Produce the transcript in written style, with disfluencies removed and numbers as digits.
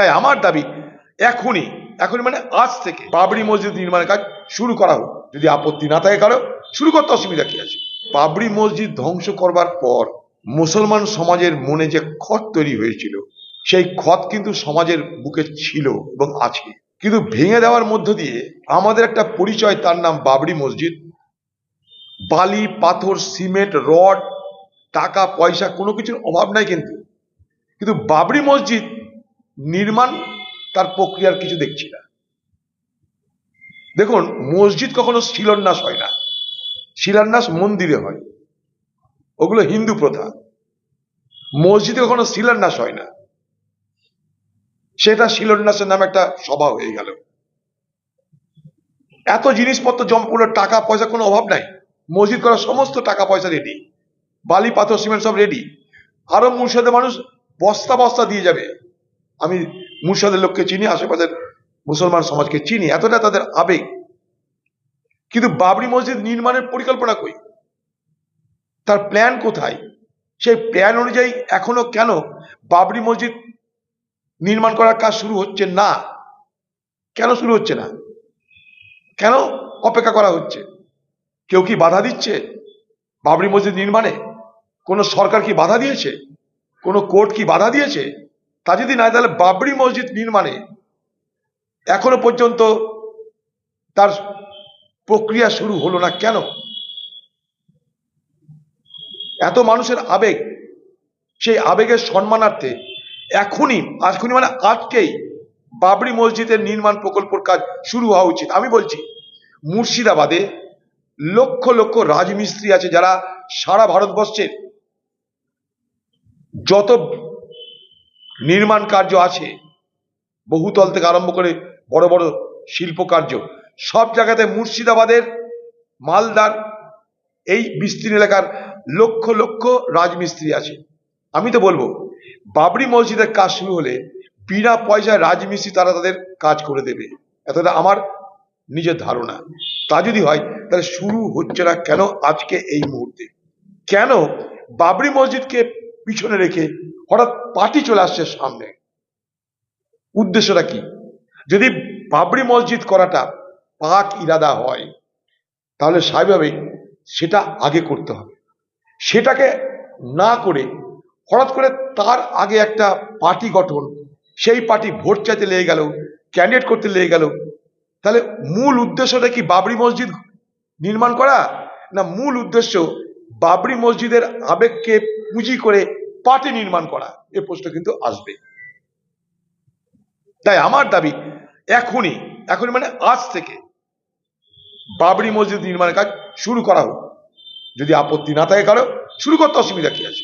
তাই আমার দাবি এখনই এখনই মানে আজ থেকে বাবরি মসজিদ নির্মাণের কাজ শুরু করা হোক। যদি আপত্তি না থাকে কারো, শুরু করতে অসুবিধা কি আছে? বাবরি মসজিদ ধ্বংস করবার পর মুসলমান সমাজের মনে যে ক্ষত তৈরি হয়েছিল, সেই ক্ষত কিন্তু সমাজের বুকে ছিল এবং আছে, কিন্তু ভেঙে দেওয়ার মধ্য দিয়ে আমাদের একটা পরিচয়, তার নাম বাবরি মসজিদ। বালি, পাথর, সিমেন্ট, রড, টাকা পয়সা কোনো কিছুর অভাব নাই, কিন্তু বাবরি মসজিদ নির্মাণ তার প্রক্রিয়ার কিছু দেখছি না। দেখুন, মসজিদ কখনো শিলান্যাস হয় না, শিলান্যাস মন্দিরে হয়, ওগুলো হিন্দু প্রথা। মসজিদে কখনো শিলান্যাস হয় না, সেটা শিলান্যাসের নামে একটা সভা হয়ে গেল। এত জিনিসপত্র জমপুর, টাকা পয়সা কোনো অভাব নাই, মসজিদ করার সমস্ত টাকা পয়সা রেডি, বালি, পাথর, সিমেন্ট সব রেডি। আরো মুর্শিদে মানুষ বস্তা বস্তা দিয়ে যাবে। আমি মুর্শিদের লোককে চিনি, আশেপাশের মুসলমান সমাজকে চিনি, এতটা তাদের আবেগ। কিন্তু বাবরি মসজিদ নির্মাণের পরিকল্পনা কই? তার প্ল্যান কোথায়? সেই প্ল্যান অনুযায়ী এখনো কেন বাবরি মসজিদ নির্মাণ করার কাজ শুরু হচ্ছে না? কেন শুরু হচ্ছে না? কেন অপেক্ষা করা হচ্ছে? কেউ কি বাধা দিচ্ছে বাবরি মসজিদ নির্মাণে? কোনো সরকার কি বাধা দিয়েছে? কোনো কোর্ট কি বাধা দিয়েছে? তা যদি না, তাহলে বাবরি মসজিদ নির্মাণে এখনো পর্যন্ত তার প্রক্রিয়া শুরু হলো না কেন? এত মানুষের আবেগ, সেই আবেগের সম্মানার্থে এখনই মানে আজকেই বাবরি মসজিদের নির্মাণ প্রকল্পের কাজ শুরু হওয়া উচিত। আমি বলছি, মুর্শিদাবাদে লক্ষ লক্ষ রাজমিস্ত্রি আছে, যারা সারা ভারতবর্ষের যত নির্মাণ কার্য আছে, বহুতল থেকে আরম্ভ করে বড় বড় শিল্প কার্য, সব জায়গাতে মুর্শিদাবাদের, মালদার এই বিস্তীর্ণ এলাকার লক্ষ লক্ষ রাজমিস্ত্রি আছে। আমি তো বলবো, বাবরি মসজিদের কাজ শুরু হলে বিনা পয়সায় রাজমিস্ত্রি তারা তাদের কাজ করে দেবে, এতটা আমার নিজের ধারণা। তা যদি হয়, তাহলে শুরু হচ্ছে না কেন আজকে এই মুহূর্তে? কেন বাবরি মসজিদকে পিছনে রেখে হঠাৎ পার্টি চলে আসছে সামনে? উদ্দেশ্যটা কি? যদি বাবরি মসজিদ করাটা পাক ইরাদা হয়, তাহলে স্বাভাবিকভাবেই সেটা আগে করতে হবে। সেটাকে না করে হঠাৎ করে তার আগে একটা পার্টি গঠন, সেই পার্টি ভোট চাইতে লেগে গেল, ক্যান্ডিডেট করতে লেগে গেল, তাহলে মূল উদ্দেশ্যটা কি বাবরি মসজিদ নির্মাণ করা, না মূল উদ্দেশ্য বাবরি মসজিদের আবেগকে পুঁজি করে পার্টি নির্মাণ করা? এ প্রশ্ন কিন্তু আসবে। তাই আমার দাবি এখনই মানে আজ থেকে বাবরি মসজিদ নির্মাণের কাজ শুরু করা হোক। যদি আপত্তি না থাকে কারো, শুরু করতে অসুবিধা কি আছে?